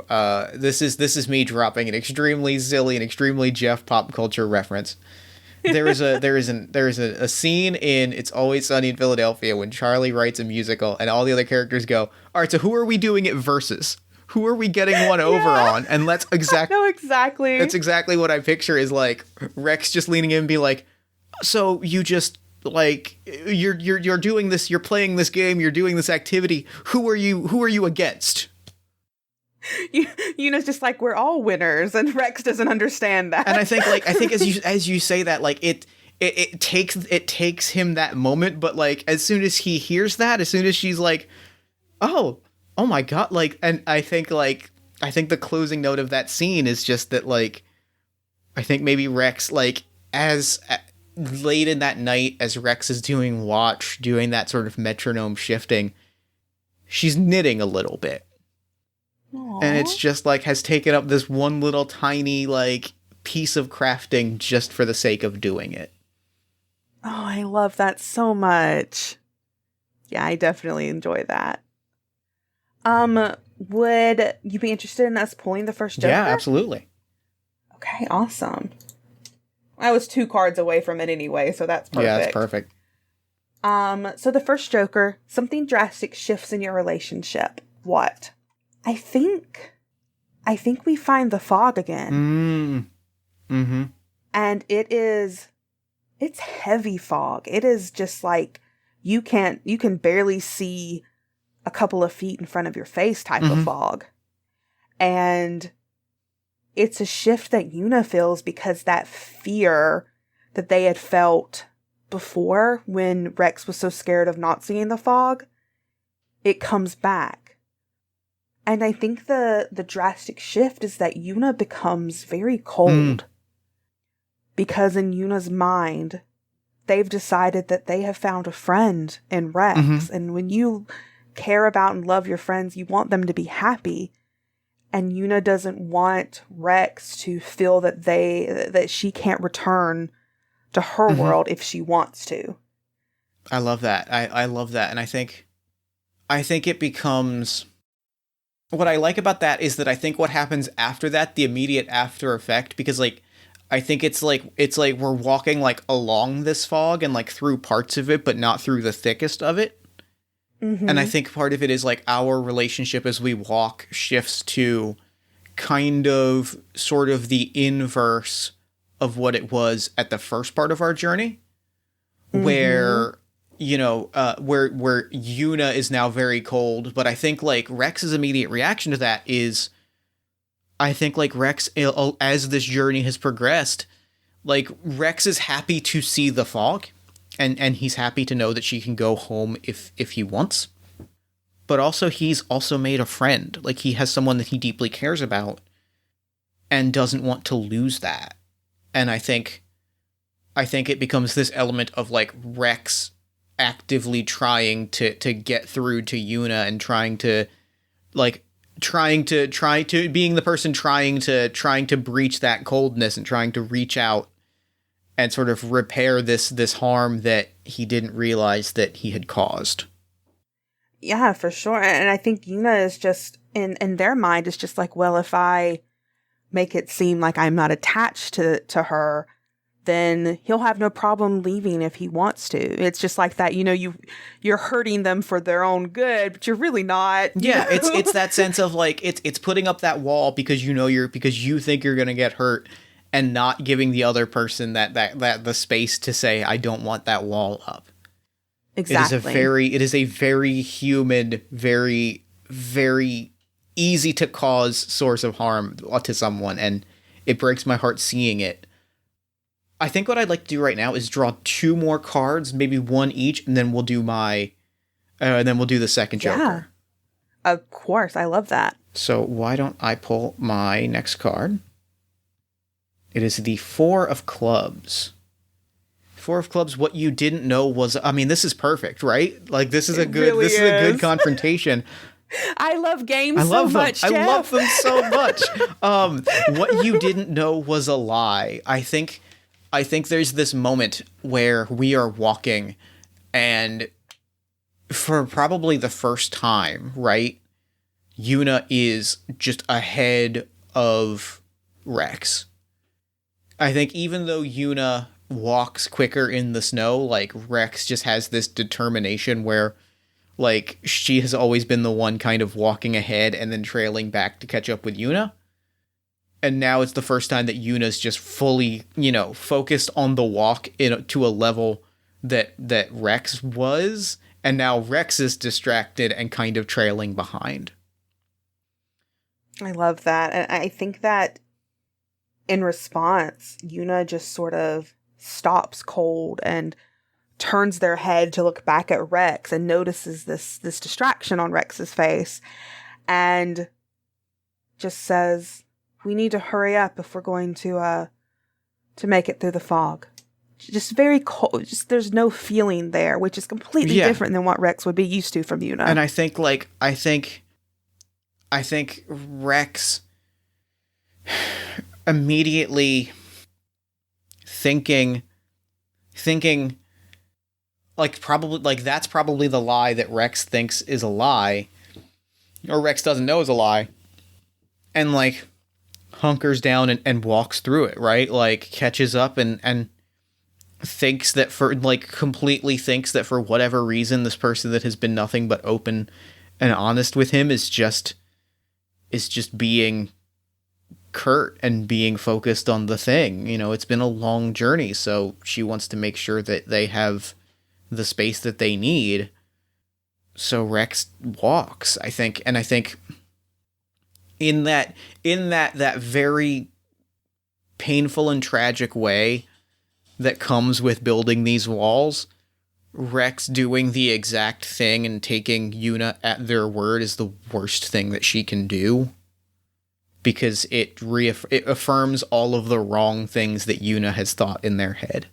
this is me dropping an extremely silly and extremely Jeff pop culture reference. There is a scene in It's Always Sunny in Philadelphia when Charlie writes a musical and all the other characters go, all right, so who are we doing it versus? Who are we getting one over on? And that's exactly that's exactly what I picture is Rex just leaning in and be like, so you just you're doing this, you're playing this game, you're doing this activity. Who are you against? Yuna's just we're all winners, and Rex doesn't understand that. And I think as you say that, it takes him that moment, but as soon as he hears that, as soon as she's oh my god, and I think the closing note of that scene is just that I think maybe Rex as late in that night, as Rex is doing that sort of metronome shifting, she's knitting a little bit. Aww. And it's just has taken up this one little tiny piece of crafting just for the sake of doing it. Oh, I love that so much. Yeah, I definitely enjoy that. Would you be interested in us pulling the first Joker? Yeah, absolutely. Okay, awesome. I was 2 cards away from it anyway, so that's perfect. Yeah, that's perfect. So the first Joker, something drastic shifts in your relationship. What? I think I think we find the fog again. Mm-hmm. And it's heavy fog. It is just like you can barely see a couple of feet in front of your face type of fog. And it's a shift that Yuna feels because that fear that they had felt before when Rex was so scared of not seeing the fog, it comes back. And I think the drastic shift is that Yuna becomes very cold. Because in Yuna's mind, they've decided that they have found a friend in Rex. And when you care about and love your friends, you want them to be happy. And Yuna doesn't want Rex to feel that she can't return to her world if she wants to. I love that. I love that. And I think it becomes... What I like about that is that I think what happens after that, the immediate after effect, because, like, I think it's like we're walking, like, along this fog and, like, through parts of it, but not through the thickest of it. And I think part of it is, like, our relationship as we walk shifts to kind of sort of the inverse of what it was at the first part of our journey, where, you know, where Yuna is now very cold. But I think, like, Rex's immediate reaction to that is, I think, like, Rex, as this journey has progressed, like, Rex is happy to see the fog. And he's happy to know that she can go home if he wants. But also, he's also made a friend. Like, he has someone that he deeply cares about and doesn't want to lose that. And I think it becomes this element of, like, Rex actively trying to get through to Yuna and trying to being the person trying to breach that coldness and trying to reach out and sort of repair this harm that he didn't realize that he had caused. Yeah, for sure. And I think Yuna is just, in their mind, is just like, well, if I make it seem like I'm not attached to her, then he'll have no problem leaving if he wants to. It's just like that, you know, you're hurting them for their own good, but you're really not. Yeah, it's that sense of, like, it's putting up that wall because because you think you're going to get hurt, and not giving the other person that the space to say, I don't want that wall up. Exactly. It is a very human, very, very easy to cause source of harm to someone, and it breaks my heart seeing it. I think what I'd like to do right now is draw 2 more cards, maybe 1 each, and then we'll do the second Joker. Yeah. Of course, I love that. So why don't I pull my next card? It is the 4 of Clubs. 4 of Clubs, what you didn't know was... I mean, this is perfect, right? Like, this is a good confrontation. I love games so much, Jeff. I love them so much. What you didn't know was a lie. I think there's this moment where we are walking, and for probably the first time, right, Yuna is just ahead of Rex. I think even though Yuna walks quicker in the snow, like, Rex just has this determination where, like, she has always been the one kind of walking ahead and then trailing back to catch up with Yuna. And now it's the first time that Yuna's just fully, you know, focused on the walk to a level that Rex was, and now Rex is distracted and kind of trailing behind. I love that. And I think that in response, Yuna just sort of stops cold and turns their head to look back at Rex and notices this distraction on Rex's face and just says, we need to hurry up if we're going to make it through the fog. Just very cold. Just there's no feeling there, which is completely different than what Rex would be used to from Yuna. And I think Rex immediately thinking like, probably, like, that's probably the lie that Rex thinks is a lie, or Rex doesn't know is a lie, and, like, hunkers down and walks through it, right? Like, catches up and thinks that completely thinks that for whatever reason, this person that has been nothing but open and honest with him is just being curt and being focused on the thing. You know, it's been a long journey, so she wants to make sure that they have the space that they need. So Rex walks, I think, and I think in that very painful and tragic way that comes with building these walls, Rex doing the exact thing and taking Yuna at their word is the worst thing that she can do, because it affirms all of the wrong things that Yuna has thought in their head.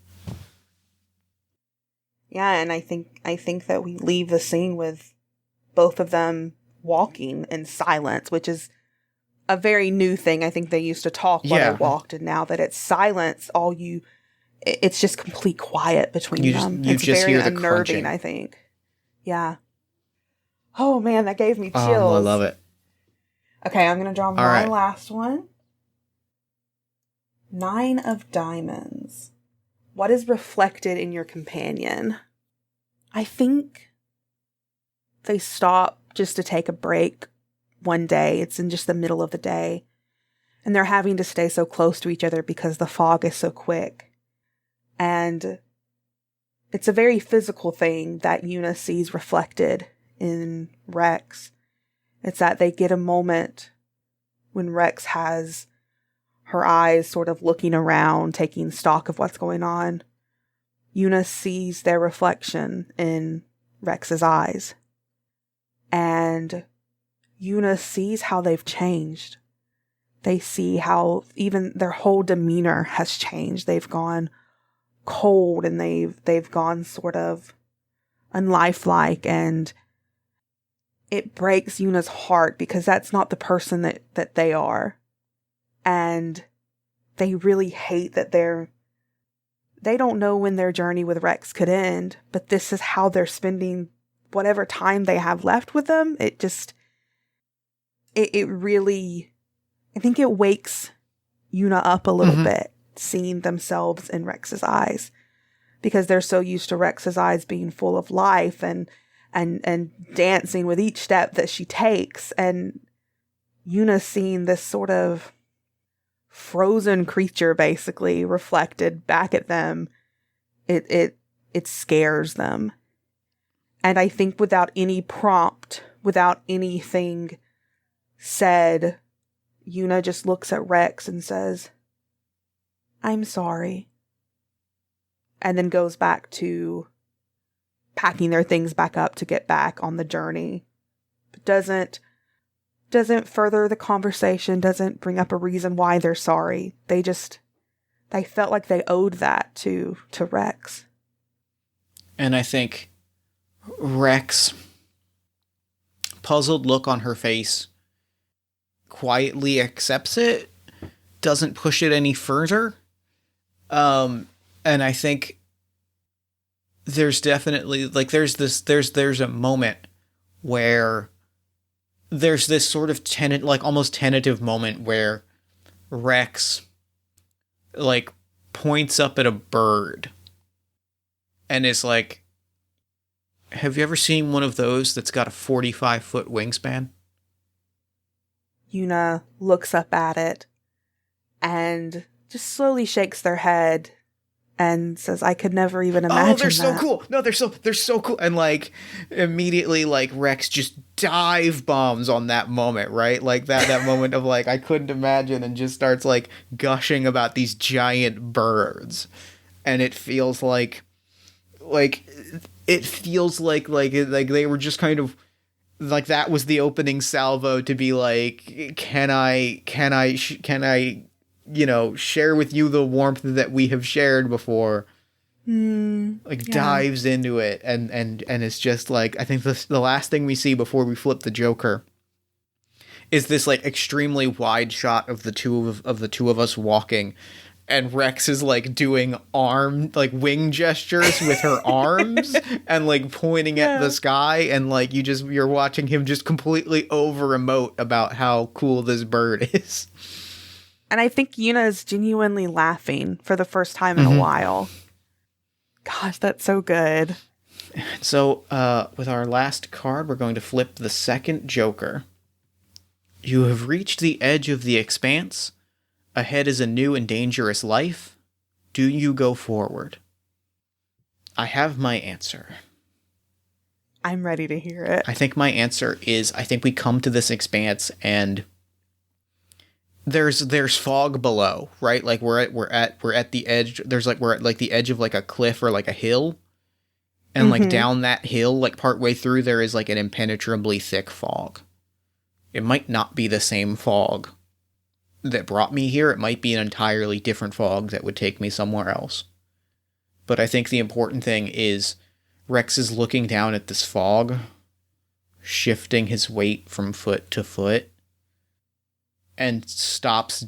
Yeah, and I think that we leave the scene with both of them walking in silence, which is a very new thing. I think they used to talk while they walked, and now that it's silence, it's just complete quiet between them. It's just very unnerving, crunching. I think. Yeah. Oh man, that gave me chills. I love it. Okay, I'm gonna draw my last one. 9 of Diamonds. What is reflected in your companion? I think they stop just to take a break one day. It's in just the middle of the day. And they're having to stay so close to each other because the fog is so quick. And it's a very physical thing that Yuna sees reflected in Rex. It's that they get a moment when Rex has her eyes sort of looking around, taking stock of what's going on. Yuna sees their reflection in Rex's eyes. And Yuna sees how they've changed. They see how even their whole demeanor has changed. They've gone cold and they've gone sort of unlifelike, and it breaks Yuna's heart because that's not the person that they are. And they really hate that they don't know when their journey with Rex could end, but this is how they're spending whatever time they have left with them. It really, I think it wakes Yuna up a little bit, seeing themselves in Rex's eyes, because they're so used to Rex's eyes being full of life and dancing with each step that she takes. And Yuna seeing this sort of frozen creature basically reflected back at them, it scares them. And I think without any prompt, without anything said, Yuna just looks at Rex and says, "I'm sorry," and then goes back to packing their things back up to get back on the journey. But doesn't further the conversation, doesn't bring up a reason why they're sorry. They felt like they owed that to Rex. And I think Rex, puzzled look on her face, quietly accepts it, doesn't push it any further. And I think there's definitely, like, there's a moment where there's this sort of almost tentative moment where Rex, like, points up at a bird and is like, "Have you ever seen one of those that's got a 45-foot wingspan?" Yuna looks up at it and just slowly shakes their head and says, "I could never even imagine." Oh, they're so cool. No, they're so cool. And like immediately, like Rex just dive bombs on that moment, right? Like that moment of like, I couldn't imagine, and just starts like gushing about these giant birds. And it feels like they were just kind of like, that was the opening salvo to be like, can I share with you the warmth that we have shared before. Dives into it, and it's just like, I think the last thing we see before we flip the Joker is this like extremely wide shot of the two of us walking, and Rex is like doing wing gestures with her arms and like pointing at the sky, and like you're watching him just completely over emote about how cool this bird is. And I think Yuna is genuinely laughing for the first time in a while. Gosh, that's so good. So, with our last card, we're going to flip the second Joker. You have reached the edge of the expanse. Ahead is a new and dangerous life. Do you go forward? I have my answer. I'm ready to hear it. I think my answer is, I think we come to this expanse and there's fog below, right? Like we're at the edge. We're at like the edge of like a cliff or like a hill. And like down that hill, like partway through, there is like an impenetrably thick fog. It might not be the same fog that brought me here. It might be an entirely different fog that would take me somewhere else. But I think the important thing is Rex is looking down at this fog, shifting his weight from foot to foot, and stops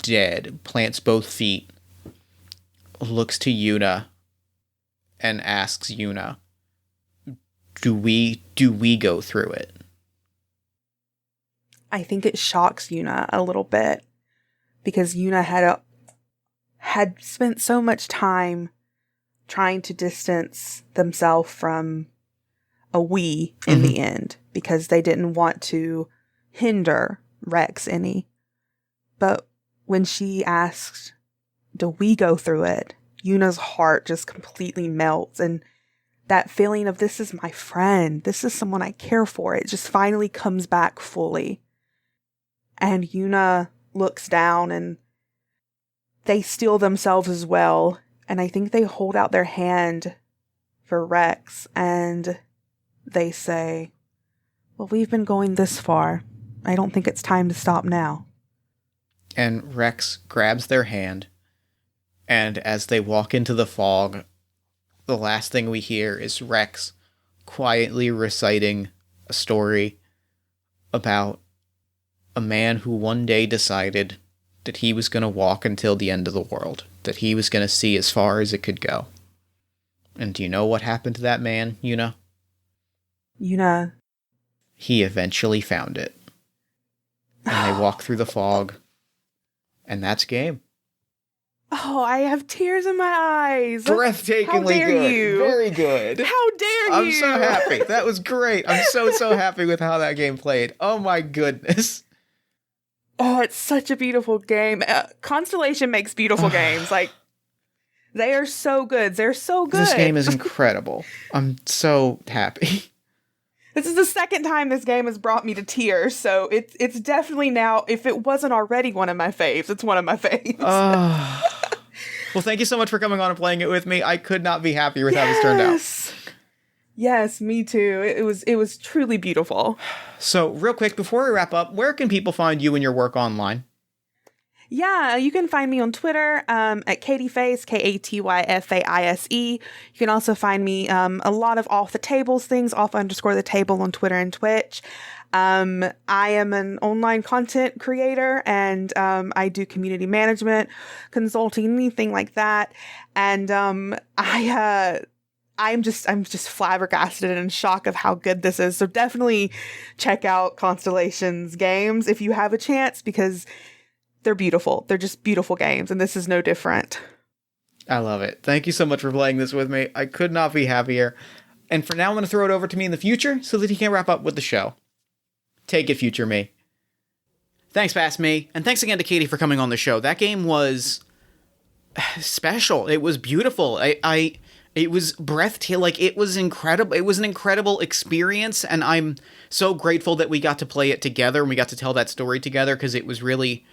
dead, plants both feet, looks to Yuna, and asks Yuna, do we go through it? I think it shocks Yuna a little bit because Yuna had spent so much time trying to distance themselves from a we in the end because they didn't want to hinder Rex any. But when she asked, do we go through it? Yuna's heart just completely melts, and that feeling of this is my friend, this is someone I care for, it just finally comes back fully. And Yuna looks down and they steel themselves as well. And I think they hold out their hand for Rex and they say, well, we've been going this far. I don't think it's time to stop now. And Rex grabs their hand. And as they walk into the fog, the last thing we hear is Rex quietly reciting a story about a man who one day decided that he was going to walk until the end of the world, that he was going to see as far as it could go. And do you know what happened to that man, Yuna? Yuna. He eventually found it. And they walk through the fog, and that's game. Oh, I have tears in my eyes. Breathtakingly How dare good. You? Very good. How dare you? I'm so happy. That was great. I'm so happy with how that game played. Oh my goodness. Oh, it's such a beautiful game. Constellation makes beautiful games. Like, they are so good. They're so good. This game is incredible. I'm so happy. This is the second time this game has brought me to tears, so it's definitely now, if it wasn't already one of my faves, it's one of my faves. Well, thank you so much for coming on and playing it with me. I could not be happier with how this turned out. Yes, me too. It was truly beautiful. So, real quick, before we wrap up, where can people find you and your work online? Yeah, you can find me on Twitter at Katyface, Katyfaise. You can also find me a lot of off the tables things, off_the_table on Twitter and Twitch. I am an online content creator and I do community management, consulting, anything like that. And I'm just flabbergasted and in shock of how good this is. So definitely check out Constellation's games if you have a chance, because they're beautiful. They're just beautiful games, and this is no different. I love it. Thank you so much for playing this with me. I could not be happier. And for now, I'm going to throw it over to me in the future so that he can wrap up with the show. Take it, future me. Thanks, past me. And thanks again to Katy for coming on the show. That game was special. It was beautiful. It was breathtaking. Like, it was incredible. It was an incredible experience, and I'm so grateful that we got to play it together and we got to tell that story together, because it was really...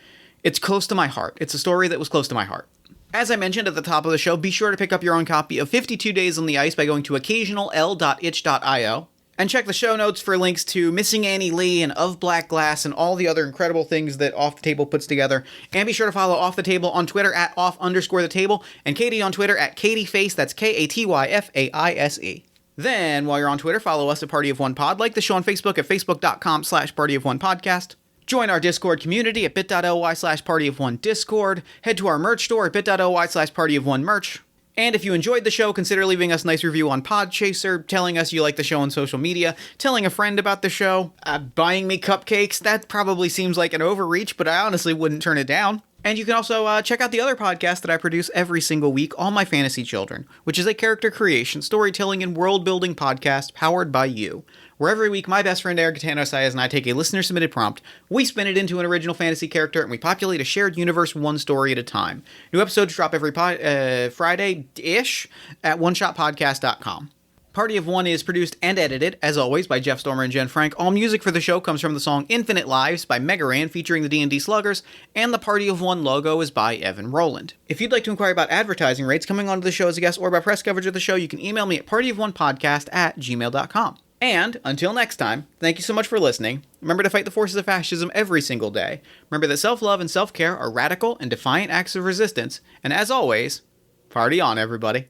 It's close to my heart. It's a story that was close to my heart. As I mentioned at the top of the show, be sure to pick up your own copy of 52 Days on the Ice by going to occasional.l.itch.io. And check the show notes for links to Missing Annie Lee and Of Black Glass and all the other incredible things that Off the Table puts together. And be sure to follow Off the Table on Twitter at off_the_table and Katy on Twitter at Katyface, that's Katyfaise. Then, while you're on Twitter, follow us at Party of One Pod, like the show on Facebook at facebook.com/partyofonepodcast. Join our Discord community at bit.ly/partyofonediscord. Head to our merch store at bit.ly/partyofonemerch. And if you enjoyed the show, consider leaving us a nice review on Podchaser, telling us you like the show on social media, telling a friend about the show, buying me cupcakes. That probably seems like an overreach, but I honestly wouldn't turn it down. And you can also check out the other podcast that I produce every single week, All My Fantasy Children, which is a character creation, storytelling, and world-building podcast powered by you. where every week my best friend Eric Catano Sayas and I take a listener-submitted prompt, we spin it into an original fantasy character, and we populate a shared universe one story at a time. New episodes drop every Friday-ish at oneshotpodcast.com. Party of One is produced and edited, as always, by Jeff Stormer and Jen Frank. All music for the show comes from the song Infinite Lives by Megaran, featuring the D&D Sluggers, and the Party of One logo is by Evan Rowland. If you'd like to inquire about advertising rates, coming onto the show as a guest, or about press coverage of the show, you can email me at partyofonepodcast@gmail.com. And, until next time, thank you so much for listening. Remember to fight the forces of fascism every single day. Remember that self-love and self-care are radical and defiant acts of resistance. And as always, party on, everybody.